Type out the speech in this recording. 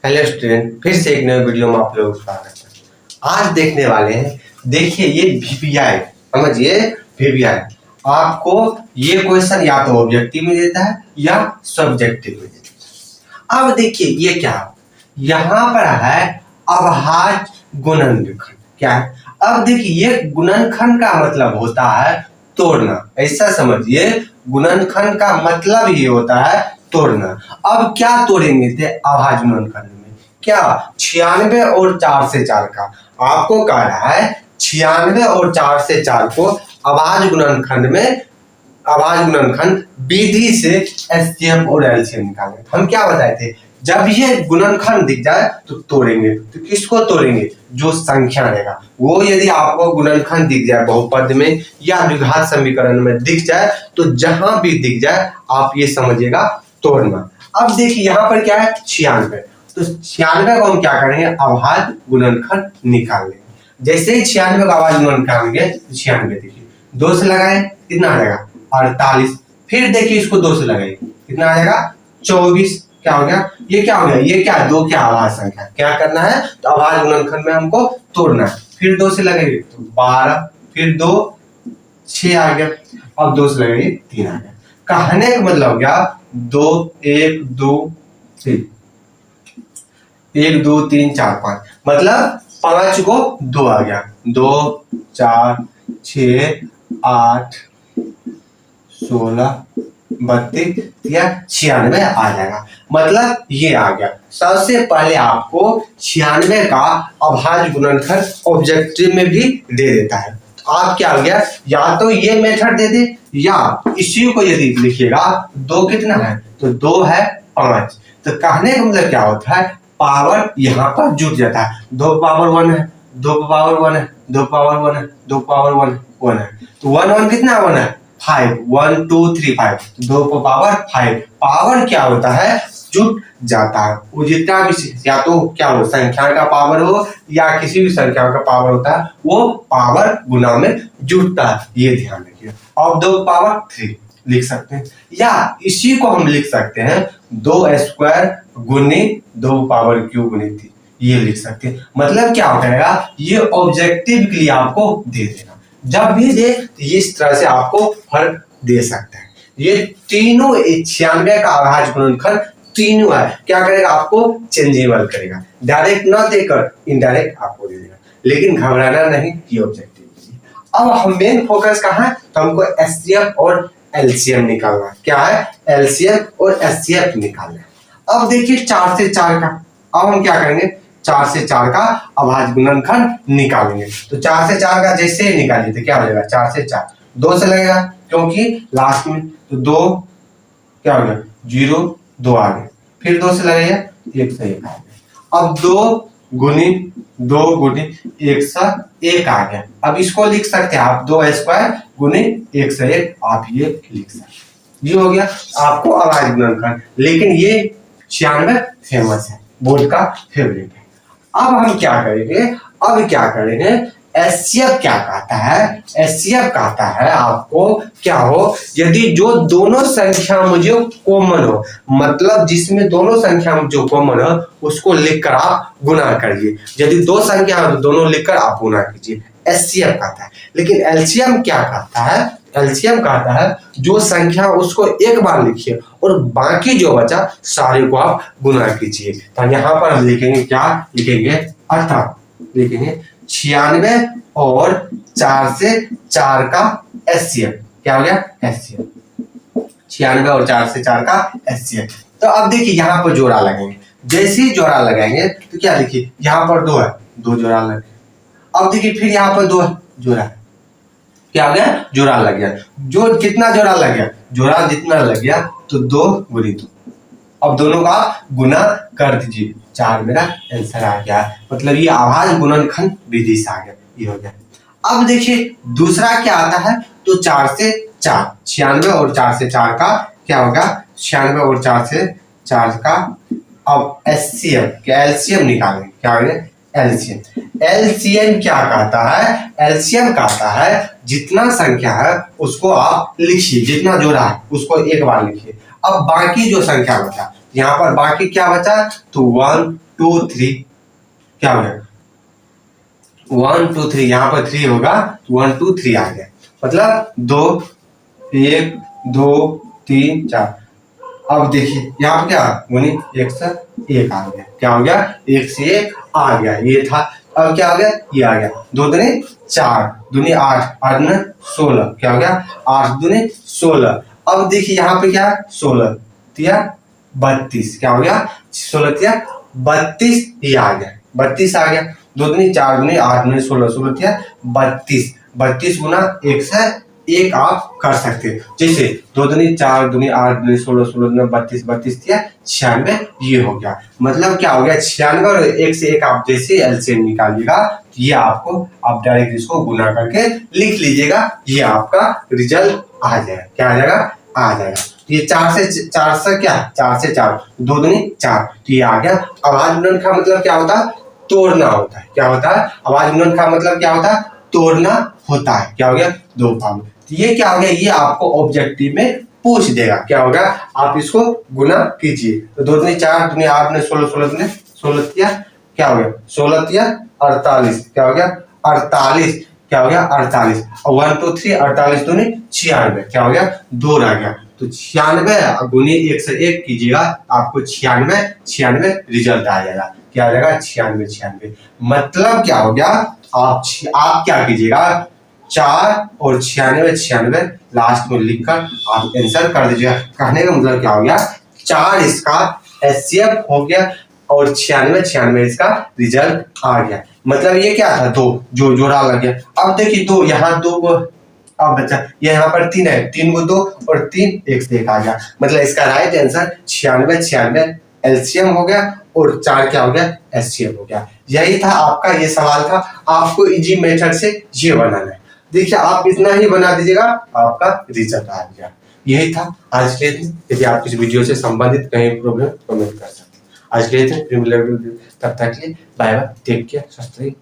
Hello student, फिर से एक नए वीडियो में आप लोगों का स्वागत है। आज देखने वाले हैं, देखिए ये वीपीआई, समझिए वीपीआई आपको ये क्वेश्चन या तो ऑब्जेक्टिव में देता है या सब्जेक्टिव में देता है। अब देखिए ये क्या, यहाँ पर है अभाज्य गुणनखंड। क्या है? अब देखिए ये गुणनखंड का मतलब होता है तोड़ना, ऐसा समझिए। गुणनखंड का मतलब ये होता है तोड़ना। अब क्या तोड़ेंगे थे अभाज्य गुणनखंड में? क्या 96 और 4 से 4 का आपको कह रहा है 96 और 4 से 4 को अभाज्य गुणनखंड में, अभाज्य गुणनखंड विधि से एचसीएफ और एलसीएम निकालेंगे। हम क्या बताए थे, जब ये गुणनखंड दिख जाए तो तोड़ेंगे। तो किसको तोड़ेंगे? जो संख्या रहेगा वो। यदि आपको गुणनखंड दिख जाए बहुपद में या द्विघात समीकरण में दिख जाए तो जहां भी दिख जाए आप ये समझिएगा तोड़ना। अब देखिए यहाँ पर क्या है 96, तो 96 को हम क्या करेंगे अभाज्य गुणनखंड निकाल लेंगे। जैसे ही 96 का अभाज्य गुणनखंड निकालेंगे तो 96 देखिए 2 से लगाए कितना आ जाएगा 48, फिर देखिए इसको 2 से लगाइए कितना आ जाएगा 24। क्या हो गया? ये क्या हो गया? ये क्या 2 क्या अभाज्य संख्या, क्या करना है तो अभाज्य गुणनखंड में हमको तोड़ना है। फिर 2 से लगाइए तो 12, फिर 2 6 आ गया, अब 2 से लगाइए 3 आ गया। कहने का मतलब हो गया 2 1 2 3 1 2 3 4 5, मतलब 5 को 2 आ गया। 2 4 6 8 16 32 या 96 आ जाएगा, मतलब ये आ गया। सबसे पहले आपको 96 का अभाज्य गुणनखंड ऑब्जेक्टिव में भी दे देता है। तो आप क्या हो गया, या तो ये मेथड दे दे या इसी को यदि लिखिएगा 2 कितना है तो 2 है 5। तो कहने का मतलब क्या होता है, पावर यहाँ पर जुट जाता है। 2 पावर 1 है, 2 पावर 1 है, 2 पावर 1 है, 2 पावर 1 है, तो 1 1 कितना 1 है 5, 1 2 3 5, 2 को पावर 5। पावर क्या होता है जुट जाता है। वो जितना भी या तो क्या हो संख्या का पावर हो या किसी भी संख्या का पावर होता है वो पावर गुना में जुटता है, ये ध्यान रखिए। अब 2 पावर 3 लिख सकते हैं, या इसी को हम लिख सकते हैं 2 स्क्वायर गुने 2 पावर क्यूब गुने 3, ये लिख सकते हैं। मतलब क्या हो जाएगा, ये ऑब्जेक्टिव के लिए आपको दे देगा। जब भी दे तो इस तरह से आपको फर्क दे सकता है। ये तीनों 96 का अभाज्य गुणनखंड तीनों है, क्या करेगा आपको चेंजेबल करेगा, डायरेक्ट ना देकर इनडायरेक्ट आपको दे देगा। लेकिन घबराना नहीं, ये ऑब्जेक्टिव। अब हम मेन फोकस कहाँ है, तो हमको एचसीएफ और एलसीएम निकालना है। क्या है? एलसीएम और एचसीएफ निकालना है। अब देखिए 4 से 4 का, अब हम क्या करेंगे 4 से 4 का अभाज्य गुणनखंड निकालेंगे। तो 4 से 4 का जैसे ही निकालिए तो क्या हो जाएगा 4 से 4 2 से लगेगा, क्योंकि लास्ट में तो 2 क्या हो गया 0 2 आ गए, फिर 2 से लगाइए 1 से 1 आ गया। अब 2 गुनी 1 से 1 आ गया। अब इसको लिख सकते हैं आप 2 स्क्वायर गुनी 1 से 1, आप ये लिख सकते हैं। ये हो गया आपको अभाज्य गुणनखंड। लेकिन ये 96 फेमस है, बोर्ड का फेवरेट है। अब हम क्या करेंगे, अब क्या करेंगे एचसीएफ क्या कहता है, एचसीएफ कहता है आपको क्या हो, यदि जो दोनों संख्या मुझे कॉमन हो, मतलब जिसमें दोनों संख्या जो कॉमन हो उसको लिखकर आप गुना करिए। यदि 2 संख्या हो तो दोनों लिखकर आप गुना कीजिए, एचसीएफ कहता है। लेकिन एलसीएम क्या कहता है, एलसीएम कहता है जो संख्या उसको एक बार लिखिए और बाकी जो बचा सारे को आप गुना कीजिए। तो यहाँ पर हम लिखेंगे क्या लिखेंगे, अर्थात लिखेंगे 96 और 4 से 4 का एचसीएफ। क्या हो गया एचसीएफ, 96 और 4 से 4 का एचसीएफ। तो अब देखिए यहाँ पर जोड़ा लगेंगे, जैसे ही जोड़ा लगाएंगे तो क्या देखिए यहाँ पर 2 है, 2 जोड़ा लगे। अब देखिए फिर यहाँ पर 2 है, जोड़ा क्या हो गया जोड़ा लग गया। जो कितना जोड़ा लग गया, जोड़ा जितना लग गया तो 2 गुनी 2। अब दोनों का गुना कर दीजिए, 4 मेरा आंसर आ गया। मतलब ये अभाज्य गुणनखंड विधि से आ गया, ये हो गया। अब देखिए दूसरा क्या आता है, तो 4 से 4 96 और 4 से 4 का क्या होगा 96 और 4 से 4 का। अब एचसीएफ क्या एलसीएम निकालेंगे, क्या होगा एलसीएम। एलसीएम क्या कहता है, एलसीएम कहता है जितना संख्या है उसको आप लिखिए, जितना जोड़ा है उसको एक बार लिखिए। अब बाकी जो संख्या बचा यहाँ पर बाकी क्या बचा, तो 1 2 3 क्या हो गया 1 2 3, यहाँ पर 3 होगा 1 2 3 आ गया, मतलब 2 1 2 3 4। अब देखिए यहाँ पर क्या गुनी 1 से 1 आ गया, क्या हो गया 1 से 1 आ गया, ये था। अब क्या आ गया, ये आ गया 2 दूनी 4 दूनी 8 8 दूनी 16, क्या हो गया 8 दूनी 16। अब देखिए यहाँ पे क्या है 16 तिया 32, क्या हो गया 16 तिया 32, ये आ गया 32 आ गया। 2 दूनी 4 दूनी 8 दूनी 16 16 तिया 32, 32 गुना 1 से 1 आप कर सकते हो। जैसे 2 दूनी 4 दूनी 8 दूनी 16 16 दूनी 32 32 तिया 96, ये हो गया। मतलब क्या हो गया 96 और 1 से 1 आप जैसे एलसीएम निकालिएगा, ये आपको आप डायरेक्ट इसको गुना करके लिख लीजिएगा, ये आपका रिजल्ट आ जाएगा। क्या आ जाएगा, आ जाएगा। ये 4 से क्या 4 से 4 2 दूनी 4, तो ये आ गया। आवाज गुणन का मतलब क्या होता है, तोड़ना होता है। क्या होता है, आवाज गुणन का मतलब क्या होता है, तोड़ना होता है। क्या हो गया 2 भाग। तो ये क्या हो गया, ये आपको ऑब्जेक्टिव में पूछ देगा। क्या होगा, आप इसको गुना कीजिए। तो 2 दूनी 4 दूनी 8 दूनी 16 16 दूनी 16 तिया क्या हो गया 16 तिया 48, क्या हो गया 48, क्या हो गया 48। और 1 2 3 48 दूनी 96, क्या हो गया 2 रह गया। तो 96 गुनी 1 से 1 कीजिएगा, आपको 96 रिजल्ट आ जाएगा। क्या आ जाएगा 96। मतलब क्या हो गया, आप क्या कीजिएगा 4 और 96 लास्ट में लिखकर आप आंसर कर दीजिएगा। कहने का मतलब क्या हो गया, 4 इसका एचसीएफ हो गया और 96 इसका रिजल्ट आ गया। मतलब ये क्या था, 2 जो जोड़ा लग गया। अब देखिए 2 यहाँ 2 को अब बचा, ये यहाँ पर 3 है, 3 को 2 और 3 1 से 1 आ गया। मतलब इसका राइट आंसर 96 एलसीएम हो गया और 4 क्या हो गया एचसीएफ हो गया। यही था आपका ये सवाल था, आपको इजी मेथड से ये बनाना है। देखिए आप इतना ही बना दीजिएगा, आपका रिजल्ट आ गया। यही था आज के दिन। यदि आप इस वीडियो से संबंधित कहीं प्रॉब्लम कमेंट कर सकते हैं। आज के दिन तब तक के लिए बाय बाय, टेक केयर, स्वस्थ रहिए।